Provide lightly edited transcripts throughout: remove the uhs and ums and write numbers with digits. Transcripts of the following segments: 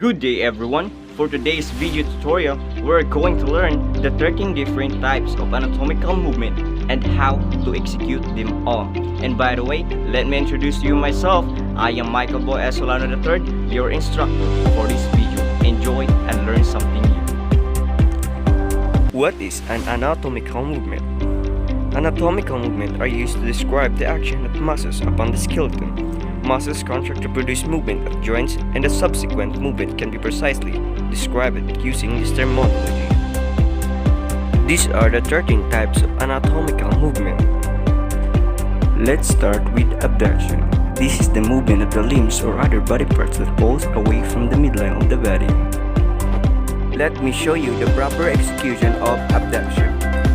Good day everyone! For today's video tutorial, we're going to learn the 13 different types of anatomical movement and how to execute them all. And by the way, let me introduce you myself. I am Michael Boy S. Solano III, your instructor for this video. Enjoy and learn something new. What is an anatomical movement? Anatomical movements are used to describe the action of muscles upon the skeleton. Muscles contract to produce movement of joints, and the subsequent movement can be precisely described using this terminology. These are the 13 types of anatomical movement. Let's start with abduction. This is the movement of the limbs or other body parts that falls away from the midline of the body. Let me show you the proper execution of abduction.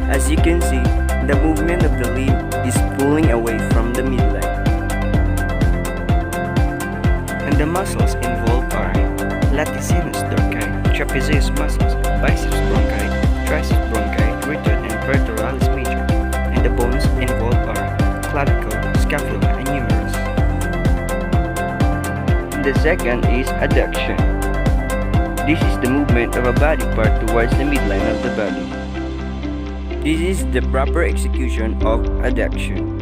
As you can see, the movement of the limb is pulling away from the midline. And the muscles involved are latissimus dorsi, trapezius muscles, biceps bronchi, triceps bronchi, gluteus and pectoralis major. And the bones involved are clavicle, scapula, and humerus. The second is adduction. This is the movement of a body part towards the midline of the body. This is the proper execution of adduction.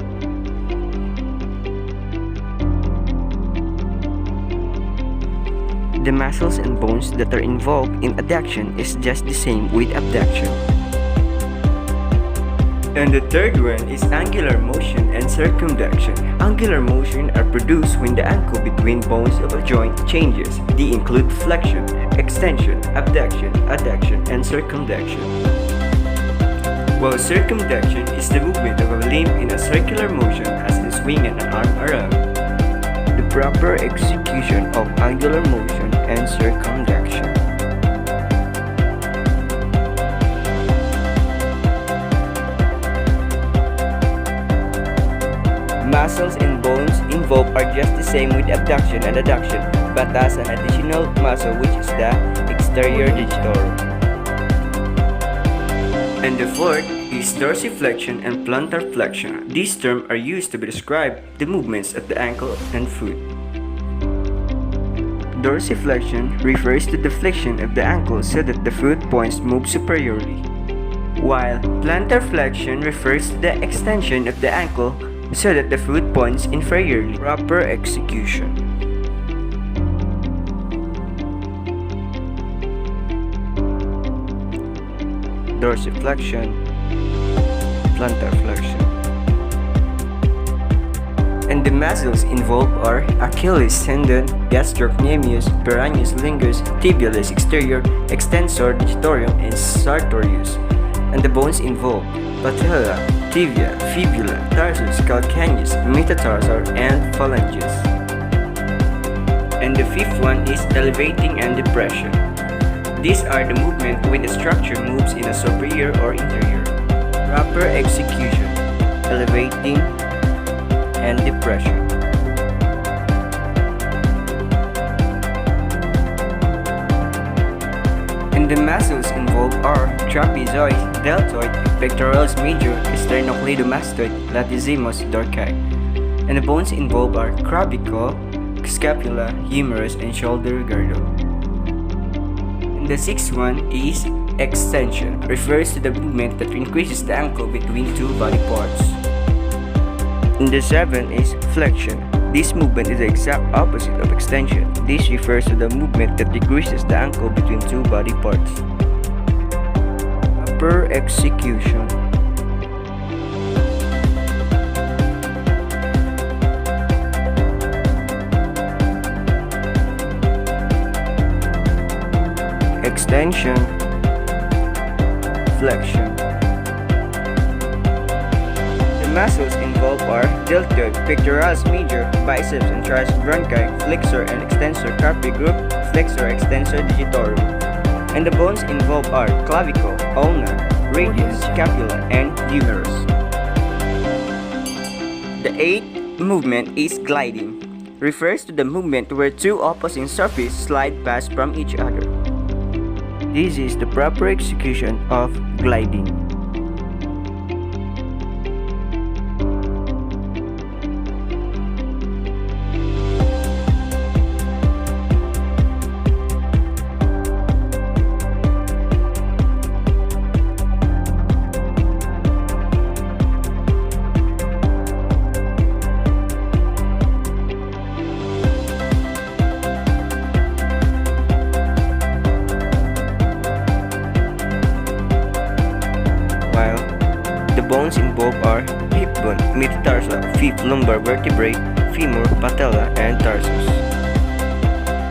The muscles and bones that are involved in adduction is just the same with abduction. And the third one is angular motion and circumduction. Angular motion are produced when the angle between bones of a joint changes. They include flexion, extension, abduction, adduction, and circumduction. While circumduction is the movement of a limb in a circular motion as in swinging an arm around. The proper execution of angular motion and circumduction. Muscles and bones involved are just the same with abduction and adduction, but has an additional muscle which is the exterior digitorum. And the fourth is dorsiflexion and plantar flexion. These terms are used to describe the movements of the ankle and foot. Dorsiflexion refers to the flexion of the ankle so that the foot points move superiorly, while plantar flexion refers to the extension of the ankle so that the foot points inferiorly. Proper execution. Dorsiflexion, plantar flexion. And the muscles involved are Achilles tendon, gastrocnemius, peroneus lingus, tibialis exterior, extensor digitorum, and sartorius. And the bones involved patella, tibia, fibula, tarsus, calcaneus, metatarsal, and phalanges. And the fifth one is elevating and depression. These are the movement when the structure moves in a superior or inferior. Proper execution, elevating and depression. And the muscles involved are trapezoid, deltoid, pectoralis major, sternocleidomastoid, latissimus dorsi. And the bones involved are clavicle, scapula, humerus, and shoulder girdle. And the sixth one is extension, refers to the movement that increases the ankle between two body parts. And the seventh is flexion. This movement is the exact opposite of extension. This refers to the movement that decreases the ankle between two body parts. Proper execution. Extension, flexion. The muscles involved are deltoid, pectoralis major, biceps and triceps bronchi, flexor and extensor carpi group, flexor extensor digitorum. And the bones involved are clavicle, ulna, radius, scapula, and humerus. The eighth movement is gliding. Refers to the movement where two opposing surfaces slide past from each other. This is the proper execution of gliding. are hip bone, metatarsal, fifth lumbar vertebrae, femur, patella, and tarsus.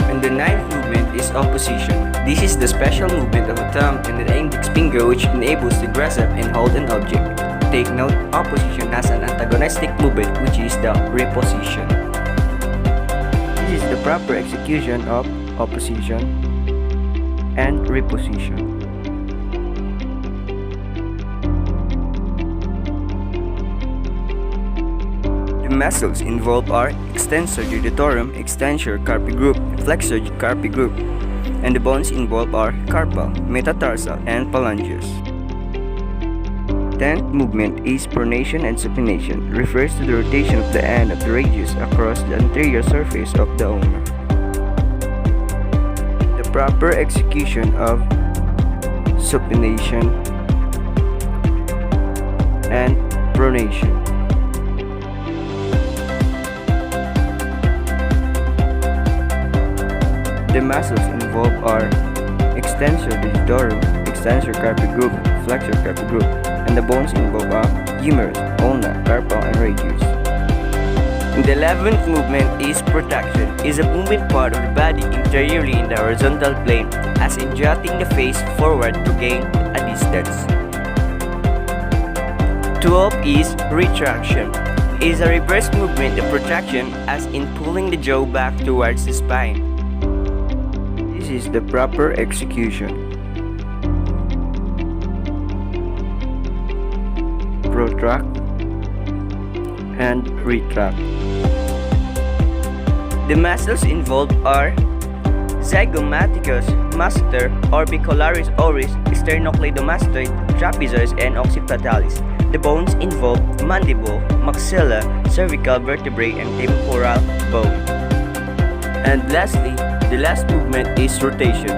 And the ninth movement is opposition. This is the special movement of the thumb and the index finger which enables to grasp and hold an object. Take note, opposition has an antagonistic movement which is the reposition. This is the proper execution of opposition and reposition. The muscles involved are extensor digitorum, extensor carpi group, flexor carpi group, and the bones involved are carpal, metatarsal, and phalangeus. 10th movement is pronation and supination, refers to the rotation of the end of the radius across the anterior surface of the ulna. The proper execution of supination and pronation. The muscles involved are extensor digitorum, extensor carpi group, flexor carpi group, and the bones involved are humerus, ulna, carpal, and radius. The 11th movement is protraction. Is a moving part of the body interiorly in the horizontal plane, as in jutting the face forward to gain a distance. 12 is retraction. Is a reverse movement of protraction, as in pulling the jaw back towards the spine. This is the proper execution. Protract and retract. The muscles involved are zygomaticus, masseter, orbicularis oris, sternocleidomastoid, trapezoid, and occipitalis. The bones involved mandible, maxilla, cervical vertebrae, and temporal bone. And lastly, the last movement is rotation.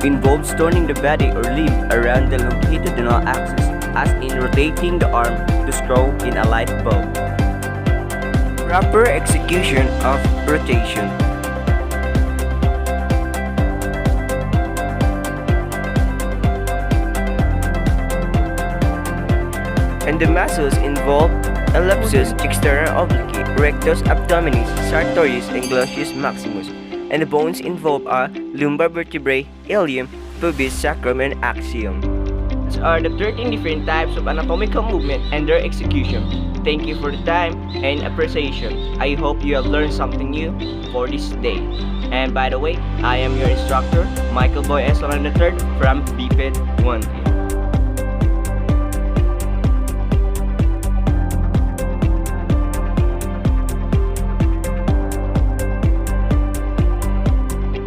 Involves turning the body or limb around the longitudinal axis, as in rotating the arm to screw in a light bulb. Proper execution of rotation. And the muscles involved ellipsus, external oblique, rectus abdominis, sartorius, and gluteus maximus. And the bones involved are lumbar vertebrae, ilium, pubis, sacrum, and axium. These are the 13 different types of anatomical movement and their execution. Thank you for the time and appreciation. I hope you have learned something new for this day. And by the way, I am your instructor, Michael Boy Eslan III from BPED 1.